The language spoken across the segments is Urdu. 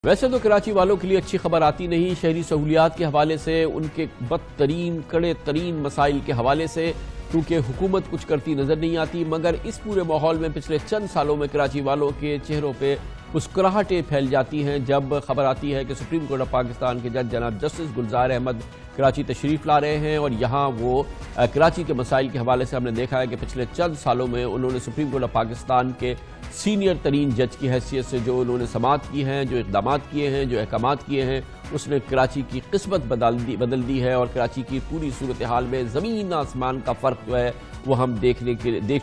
ویسے تو کراچی والوں کے لیے اچھی خبر آتی نہیں، شہری سہولیات کے حوالے سے، ان کے بدترین کڑے ترین مسائل کے حوالے سے، کیونکہ حکومت کچھ کرتی نظر نہیں آتی۔ مگر اس پورے ماحول میں پچھلے چند سالوں میں کراچی والوں کے چہروں پہ مسکراہٹیں پھیل جاتی ہیں جب خبر آتی ہے کہ سپریم کورٹ آف پاکستان کے جج جناب جسٹس گلزار احمد کراچی تشریف لا رہے ہیں، اور یہاں وہ کراچی کے مسائل کے حوالے سے ہم نے دیکھا ہے کہ پچھلے چند سالوں میں انہوں نے سپریم کورٹ آف پاکستان کے سینئر ترین جج کی حیثیت سے جو انہوں نے سماعت کی ہیں، جو اقدامات کیے ہیں، جو احکامات کیے ہیں، اس نے کراچی کی قسمت بدل دی ہے، اور کراچی کی پوری صورتحال میں زمین آسمان کا فرق جو ہے وہ ہم دیکھ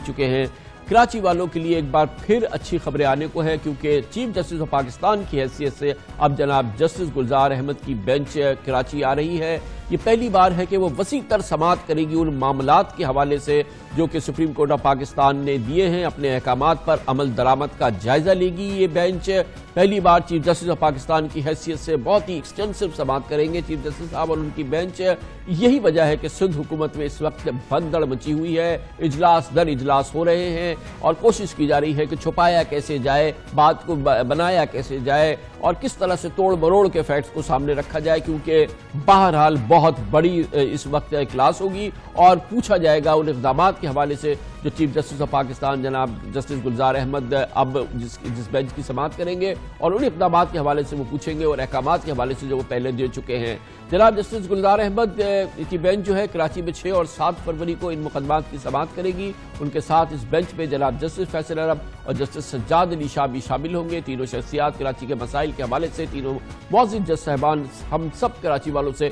چکے ہیں۔ کراچی والوں کے لیے ایک بار پھر اچھی خبریں آنے کو ہے، کیونکہ چیف جسٹس آف پاکستان کی حیثیت سے اب جناب جسٹس گلزار احمد کی بینچ کراچی آ رہی ہے۔ یہ پہلی بار ہے کہ وہ وسیع تر سماعت کرے گی ان معاملات کے حوالے سے جو کہ سپریم کورٹ آف پاکستان نے دیے ہیں، اپنے احکامات پر عمل درآمد کا جائزہ لے گی۔ یہ بینچ پہلی بار چیف جسٹس آف پاکستان کی حیثیت سے بہت ہی ایکسٹینسو سماعت کریں گے چیف جسٹس صاحب اور ان کی بینچ۔ یہی وجہ ہے کہ سندھ حکومت میں اس وقت بھگدڑ مچی ہوئی ہے، اجلاس در اجلاس ہو رہے ہیں اور کوشش کی جا رہی ہے کہ چھپایا کیسے جائے، بات کو بنایا کیسے جائے اور کس طرح سے توڑ مروڑ کے فیکٹس کو سامنے رکھا جائے، کیونکہ بہرحال بہت بڑی اس وقت کلاس ہوگی اور پوچھا جائے گا ان اقدامات کے حوالے سے جو چیف جسٹس آف پاکستان جناب جسٹس گلزار احمد اب جس بینچ کی سماعت کریں گے، اور ان اقدامات کے حوالے سے وہ پوچھیں گے اور احکامات کے حوالے سے جو وہ پہلے دے چکے ہیں۔ جناب جسٹس گلزار احمد کی بینچ جو ہے کراچی میں 6 اور 7 فروری کو ان مقدمات کی سماعت کرے گی۔ ان کے ساتھ اس بینچ پہ جناب جسٹس فیصل عرب اور جسٹس سجاد علی شاہ بھی شامل ہوں گے۔ تینوں شخصیات کراچی کے مسائل کے حوالے سے، تینوں معزز جج صاحبان ہم سب کراچی والوں سے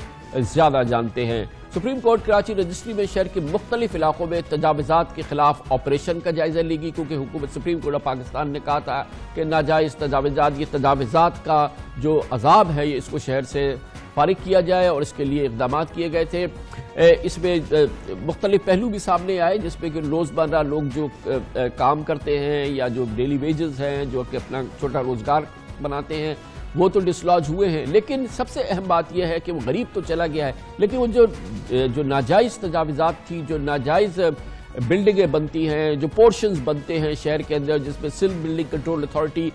زیادہ جانتے ہیں۔ سپریم کورٹ کراچی رجسٹری میں شہر کے مختلف علاقوں میں تجاوزات کے خلاف آپریشن کا جائزہ لے گی، کیونکہ حکومت سپریم کورٹ آف پاکستان نے کہا تھا کہ ناجائز تجاوزات، یہ تجاوزات کا جو عذاب ہے اس کو شہر سے فارغ کیا جائے، اور اس کے لیے اقدامات کیے گئے تھے۔ اس میں مختلف پہلو بھی سامنے آئے، جس میں کہ روزمرہ لوگ جو کام کرتے ہیں یا جو ڈیلی ویجز ہیں، جو کہ اپنا چھوٹا روزگار بناتے ہیں، وہ تو ڈسلوج ہوئے ہیں، لیکن سب سے اہم بات یہ ہے کہ وہ غریب تو چلا گیا ہے، لیکن وہ جو ناجائز تجاوزات تھی، جو ناجائز بلڈنگیں بنتی ہیں، جو پورشنز بنتے ہیں شہر کے اندر، جس میں سندھ بلڈنگ کنٹرول اتھارٹی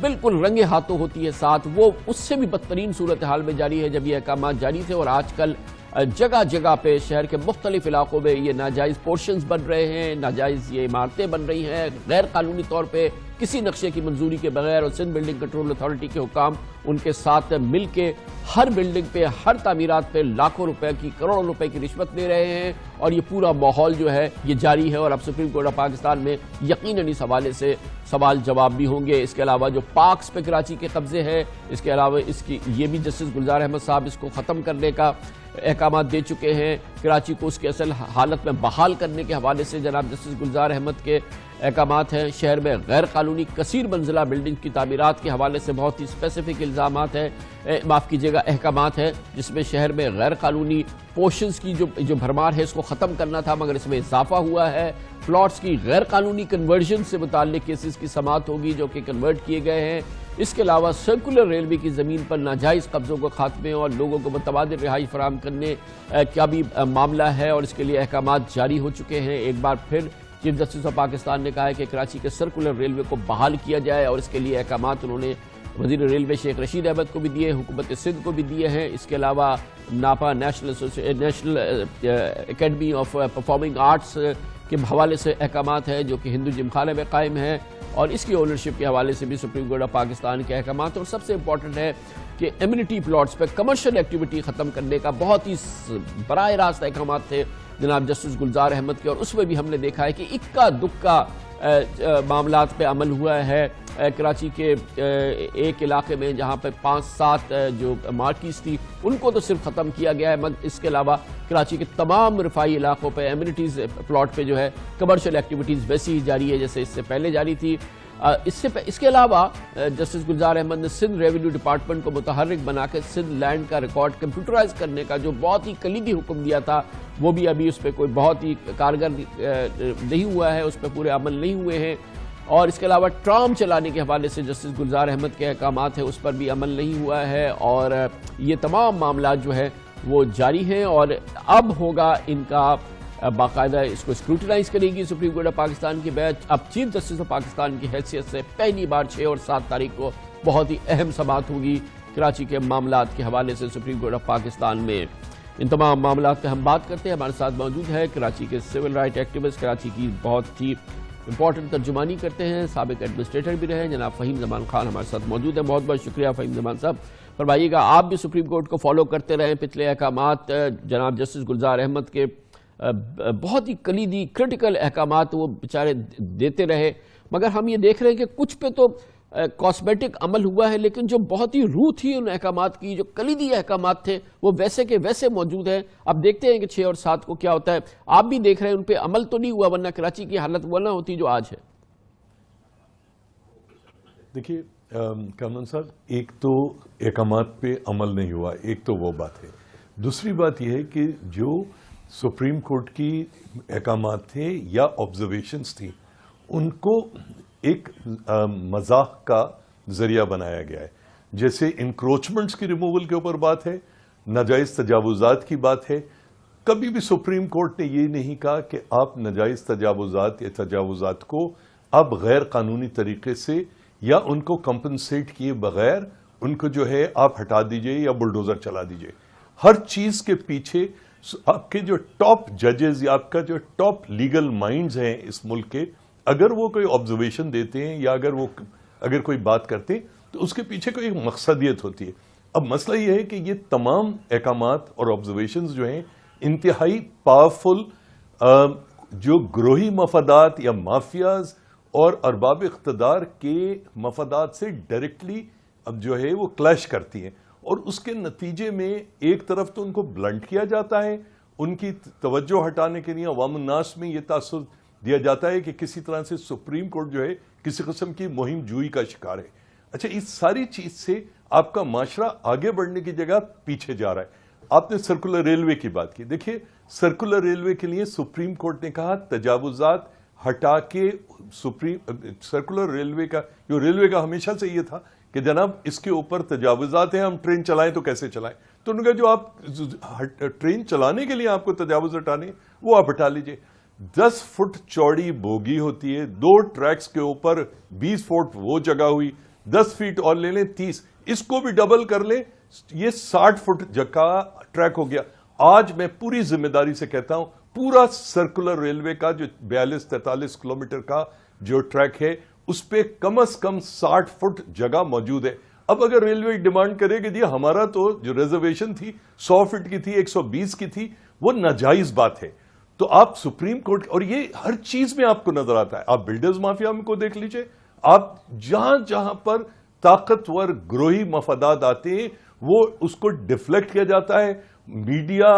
بالکل رنگے ہاتھوں ہوتی ہے ساتھ، وہ اس سے بھی بدترین صورتحال میں جاری ہے جب یہ احکامات جاری تھے، اور آج کل جگہ جگہ پہ شہر کے مختلف علاقوں میں یہ ناجائز پورشنز بن رہے ہیں، ناجائز یہ عمارتیں بن رہی ہیں غیر قانونی طور پہ کسی نقشے کی منظوری کے بغیر، اور سندھ بلڈنگ کنٹرول اتھارٹی کے حکام ان کے ساتھ مل کے ہر بلڈنگ پہ، ہر تعمیرات پہ لاکھوں روپے کی، کروڑوں روپے کی رشوت لے رہے ہیں، اور یہ پورا ماحول جو ہے یہ جاری ہے، اور اب سپریم کورٹ آف پاکستان میں یقیناً اس حوالے سے سوال جواب بھی ہوں گے۔ اس کے علاوہ جو پارکس پہ کراچی کے قبضے ہیں، اس کے علاوہ یہ بھی جسٹس گلزار احمد صاحب اس کو ختم کرنے کا احکامات دے چکے ہیں۔ کراچی کو اس کے اصل حالت میں بحال کرنے کے حوالے سے جناب جسٹس گلزار احمد کے احکامات ہیں۔ شہر میں غیر قانونی کثیر منزلہ بلڈنگ کی تعمیرات کے حوالے سے بہت ہی اسپیسیفک الزامات ہیں، احکامات ہیں، جس میں شہر میں غیر قانونی پورشنز کی جو بھرمار ہے اس کو ختم کرنا تھا، مگر اس میں اضافہ ہوا ہے۔ پلاٹس کی غیر قانونی کنورژن سے متعلق کیسز کی سماعت ہوگی جو کہ کنورٹ کیے گئے ہیں۔ اس کے علاوہ سرکولر ریلوے کی زمین پر ناجائز قبضوں کو خاتمے اور لوگوں کو متبادل رہائی فراہم کرنے کا بھی معاملہ ہے، اور اس کے لیے احکامات جاری ہو چکے ہیں۔ ایک بار پھر چیف جسٹس آف پاکستان نے کہا ہے کہ کراچی کے سرکولر ریلوے کو بحال کیا جائے، اور اس کے لیے احکامات انہوں نے وزیر ریلوے شیخ رشید احمد کو بھی دیے، حکومت سندھ کو بھی دیے ہیں۔ اس کے علاوہ NAPA national academy of performing arts کے حوالے سے احکامات ہیں جو کہ ہندو جم خانے میں قائم ہے، اور اس کی اونرشپ کے حوالے سے بھی سپریم کورٹ آف پاکستان کے احکامات، اور سب سے امپورٹنٹ ہے کہ ایمنٹی پلاٹس پہ کمرشل ایکٹیویٹی ختم کرنے کا بہت ہی براہ راست احکامات تھے جناب جسٹس گلزار احمد کے، اور اس میں بھی ہم نے دیکھا ہے کہ اکا دکا معاملات پہ عمل ہوا ہے۔ کراچی کے ایک علاقے میں جہاں پہ 5-7 جو مارکیز تھی ان کو تو صرف ختم کیا گیا ہے، مگر اس کے علاوہ کراچی کے تمام رفائی علاقوں پہ ایمنٹیز پلاٹ پہ جو ہے کمرشل ایکٹیویٹیز ویسی ہی جاری ہے جیسے اس سے پہلے جاری تھی۔ اس کے علاوہ جسٹس گلزار احمد نے سندھ ریونیو ڈپارٹمنٹ کو متحرک بنا کے سندھ لینڈ کا ریکارڈ کمپیوٹرائز کرنے کا جو بہت ہی کلیدی حکم دیا تھا، وہ بھی ابھی اس پہ کوئی بہت ہی کارگر نہیں ہوا ہے، اس پہ پورے عمل نہیں ہوئے ہیں۔ اور اس کے علاوہ ٹرام چلانے کے حوالے سے جسٹس گلزار احمد کے احکامات ہیں، اس پر بھی عمل نہیں ہوا ہے، اور یہ تمام معاملات جو ہے وہ جاری ہیں، اور اب ہوگا ان کا باقاعدہ اس کو اسکروٹنائز کرے گی سپریم کورٹ آف پاکستان کی بینچ۔ اب چیف جسٹس آف پاکستان کی حیثیت سے پہلی بار 6 اور 7 تاریخ کو بہت ہی اہم سماعت ہوگی کراچی کے معاملات کے حوالے سے سپریم کورٹ آف پاکستان میں۔ ان تمام معاملات پہ ہم بات کرتے ہیں۔ ہمارے ساتھ موجود ہے کراچی کے سول رائٹ ایکٹیوسٹ، کراچی کی بہت ہی امپورٹنٹ ترجمانی کرتے ہیں، سابق ایڈمنسٹریٹر بھی رہے، جناب فہیم زمان خان ہمارے ساتھ موجود ہیں۔ بہت بہت شکریہ فہیم زمان صاحب۔ فرمائیے گا، آپ بھی سپریم کورٹ کو فالو کرتے رہے، پچھلے احکامات جناب جسٹس گلزار احمد کے بہت ہی کلیدی کرٹیکل احکامات وہ بیچارے دیتے رہے، مگر ہم یہ دیکھ رہے ہیں کہ کچھ پہ تو کاسمیٹک عمل ہوا ہے، لیکن جو بہت ہی روح تھی ان احکامات کی، جو کلیدی احکامات تھے وہ ویسے کے ویسے موجود ہیں۔ اب دیکھتے ہیں کہ 6 اور 7 کو کیا ہوتا ہے۔ آپ بھی دیکھ رہے ہیں ان پہ عمل تو نہیں ہوا، ورنہ کراچی کی حالت وہ نہ ہوتی جو آج ہے۔ دیکھیے کامران صاحب، ایک تو احکامات پہ عمل نہیں ہوا، ایک تو وہ بات ہے۔ دوسری بات یہ ہے کہ جو سپریم کورٹ کی احکامات تھے یا آبزرویشنز تھیں، ان کو ایک مزاح کا ذریعہ بنایا گیا ہے۔ جیسے انکروچمنٹس کی ریموول کے اوپر بات ہے، ناجائز تجاوزات کی بات ہے۔ کبھی بھی سپریم کورٹ نے یہ نہیں کہا کہ آپ ناجائز تجاوزات یا تجاوزات کو اب غیر قانونی طریقے سے یا ان کو کمپنسیٹ کیے بغیر ان کو جو ہے آپ ہٹا دیجئے یا بلڈوزر چلا دیجئے۔ ہر چیز کے پیچھے آپ کے جو ٹاپ ججز یا آپ کا جو ٹاپ لیگل مائنڈز ہیں اس ملک کے، اگر وہ کوئی آبزرویشن دیتے ہیں یا اگر کوئی بات کرتے ہیں تو اس کے پیچھے کوئی ایک مقصدیت ہوتی ہے۔ اب مسئلہ یہ ہے کہ یہ تمام احکامات اور آبزرویشنز جو ہیں انتہائی پاورفل جو گروہی مفادات یا مافیاز اور ارباب اقتدار کے مفادات سے ڈائریکٹلی اب جو ہے وہ کلیش کرتی ہیں، اور اس کے نتیجے میں ایک طرف تو ان کو بلنٹ کیا جاتا ہے، ان کی توجہ ہٹانے کے لیے عوام الناس میں یہ تاثر دیا جاتا ہے کہ کسی طرح سے سپریم کورٹ جو ہے کسی قسم کی مہم جوئی کا شکار ہے۔ اچھا، اس ساری چیز سے آپ کا معاشرہ آگے بڑھنے کی جگہ پیچھے جا رہا ہے۔ آپ نے سرکولر ریلوے کی بات کی، دیکھیے سرکولر ریلوے کے لیے سپریم کورٹ نے کہا تجاوزات ہٹا کے سرکولر ریلوے کا ہمیشہ سے یہ تھا کہ جناب اس کے اوپر تجاوزات ہیں، ہم ٹرین چلائیں تو کیسے چلائیں؟ تو انہوں نے کہا جو آپ ٹرین چلانے کے لیے آپ کو تجاوز ہٹانے وہ آپ ہٹا لیجئے۔ 10 فٹ چوڑی بوگی ہوتی ہے، 2 ٹریکس کے اوپر 20 فٹ وہ جگہ ہوئی، 10 فیٹ اور لے لیں 30، اس کو بھی ڈبل کر لیں، یہ 60 فٹ جگہ ٹریک ہو گیا۔ آج میں پوری ذمہ داری سے کہتا ہوں پورا سرکولر ریلوے کا جو 42-43 کلومیٹر کا جو ٹریک ہے اس پہ کم از کم 60 فٹ جگہ موجود ہے۔ اب اگر ریلوے ڈیمانڈ کرے کہ جی ہمارا تو جو ریزرویشن تھی 100 فٹ کی تھی، 120 کی تھی، وہ ناجائز بات ہے، تو آپ سپریم کورٹ، اور یہ ہر چیز میں آپ کو نظر آتا ہے۔ آپ بلڈرز مافیا کو دیکھ لیجئے، آپ جہاں جہاں پر طاقتور گروہی مفادات آتے ہیں وہ اس کو ڈیفلیکٹ کیا جاتا ہے، میڈیا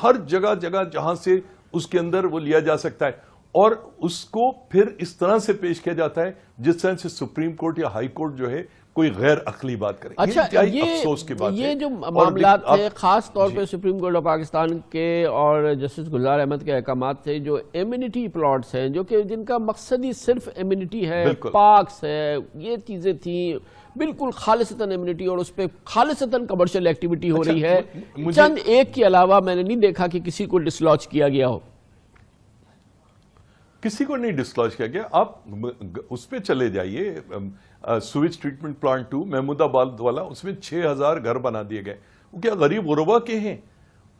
ہر جگہ جہاں سے اس کے اندر وہ لیا جا سکتا ہے، اور اس کو پھر اس طرح سے پیش کیا جاتا ہے جس طرح سے سپریم کورٹ یا ہائی کورٹ جو ہے کوئی غیر عقلی بات کرے۔ اچھا، افسوس کی بات ہے۔ یہ جو معاملات تھے خاص طور پہ سپریم کورٹ آف پاکستان کے اور جسٹس گلزار احمد کے احکامات تھے، جو ایمینٹی پلاٹس ہیں، جو کہ جن کا مقصد ہی صرف ایمینٹی ہے، پارکس ہے، یہ چیزیں تھیں بالکل خالصتاً ایمینٹی، اور اس پہ خالصتاً کمرشل ایکٹیویٹی ہو رہی ہے۔ چند ایک کے علاوہ میں نے نہیں دیکھا کہ کسی کو ڈسلوچ کیا گیا ہو۔ کسی کو نہیں ڈسکلوز کیا گیا۔ آپ اس پہ چلے جائیے، سویج ٹریٹمنٹ پلانٹ 2 محمود آباد والا، اس میں 6000 گھر بنا دیے گئے۔ وہ کیا غریب غربا کے ہیں؟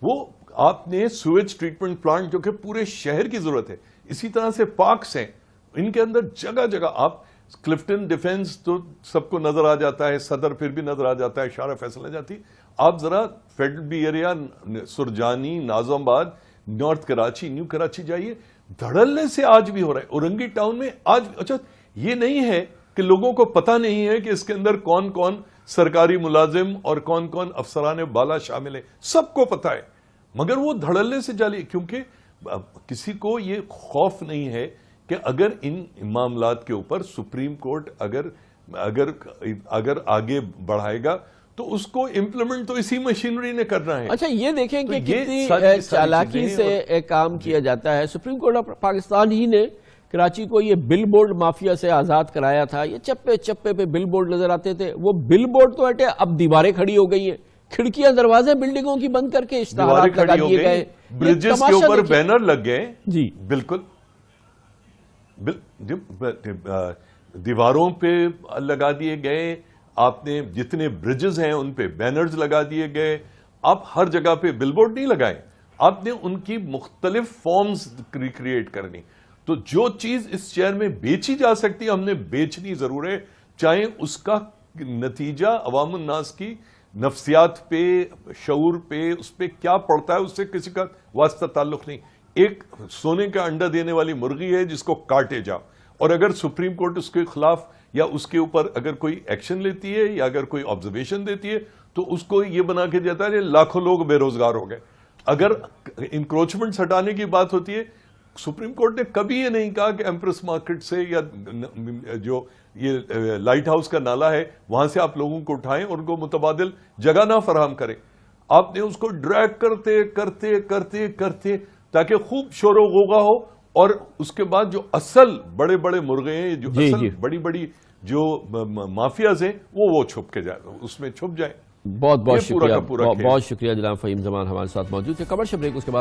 وہ آپ نے سویج ٹریٹمنٹ پلانٹ جو کہ پورے شہر کی ضرورت ہے، اسی طرح سے پارکس ہیں، ان کے اندر جگہ جگہ آپ کلفٹن ڈیفنس تو سب کو نظر آ جاتا ہے، صدر پھر بھی نظر آ جاتا ہے، شارع فیصل آ جاتی، آپ ذرا فیڈرل بی ایریا، سرجانی، ناظم آباد، نارتھ کراچی، نیو کراچی جائیے، دھڑلنے سے آج بھی ہو رہا ہے۔ اورنگی ٹاؤن میں آج بھی، اچھا یہ نہیں ہے کہ لوگوں کو پتہ نہیں ہے کہ اس کے اندر کون کون سرکاری ملازم اور کون کون افسران بالا شامل ہیں، سب کو پتہ ہے، مگر وہ دھڑلنے سے جالی، کیونکہ کسی کو یہ خوف نہیں ہے کہ اگر ان معاملات کے اوپر سپریم کورٹ اگر آگے بڑھائے گا تو اس کو امپلیمنٹ تو اسی مشینری نے کرنا ہے۔ اچھا یہ دیکھیں کہ کتنی چالاکی سے ایک کام کیا جاتا ہے۔ سپریم کورٹ آف پاکستان ہی نے کراچی کو یہ بل بورڈ مافیا سے آزاد کرایا تھا، یہ چپے چپے پہ بل بورڈ نظر آتے تھے، وہ بل بورڈ تو ہٹے، اب دیواریں کھڑی ہو گئی ہیں، کھڑکیاں دروازے بلڈنگوں کی بند کر کے اشتہارات لگا دیے گئے، برجز کے اوپر بینر لگ گئے، جی بالکل دیواروں پہ لگا دیے گئے، آپ نے جتنے برجز ہیں ان پہ بینرز لگا دیے گئے. آپ ہر جگہ پہ بل بورڈ نہیں لگائے, آپ نے ان کی مختلف فارمز کریٹ کرنی. تو جو چیز اس شہر میں بیچی جا سکتی ہے ہم نے بیچنی ضرور ہے, چاہے اس کا نتیجہ عوام الناس کی نفسیات پہ, شعور پہ, اس پہ کیا پڑتا ہے اس سے کسی کا واسطہ تعلق نہیں. ایک سونے کا انڈا دینے والی مرغی ہے جس کو کاٹے جا, اور اگر سپریم کورٹ اس کے خلاف یا اس کے اوپر اگر کوئی ایکشن لیتی ہے یا اگر کوئی آبزرویشن دیتی ہے تو اس کو یہ بنا کے دیتا ہے لاکھوں لوگ بے روزگار ہو گئے. اگر انکروچمنٹ ہٹانے کی بات ہوتی ہے, سپریم کورٹ نے کبھی یہ نہیں کہا کہ ایمپریس مارکیٹ سے یا جو یہ لائٹ ہاؤس کا نالا ہے وہاں سے آپ لوگوں کو اٹھائیں اور ان کو متبادل جگہ نہ فراہم کریں. آپ نے اس کو ڈریگ کرتے کرتے کرتے کرتے تاکہ خوب شور و غوغا ہو, اور اس کے بعد جو اصل بڑے بڑے مرغے ہیں, جو اصل بڑی بڑی جو مافیاز ہیں وہ چھپ کے جائیں, اس میں چھپ جائیں. بہت بہت شکریہ, بہت شکریہ جناب فہیم زمان ہمارے ساتھ موجود تھے. کمرشل بریک, اس کے بعد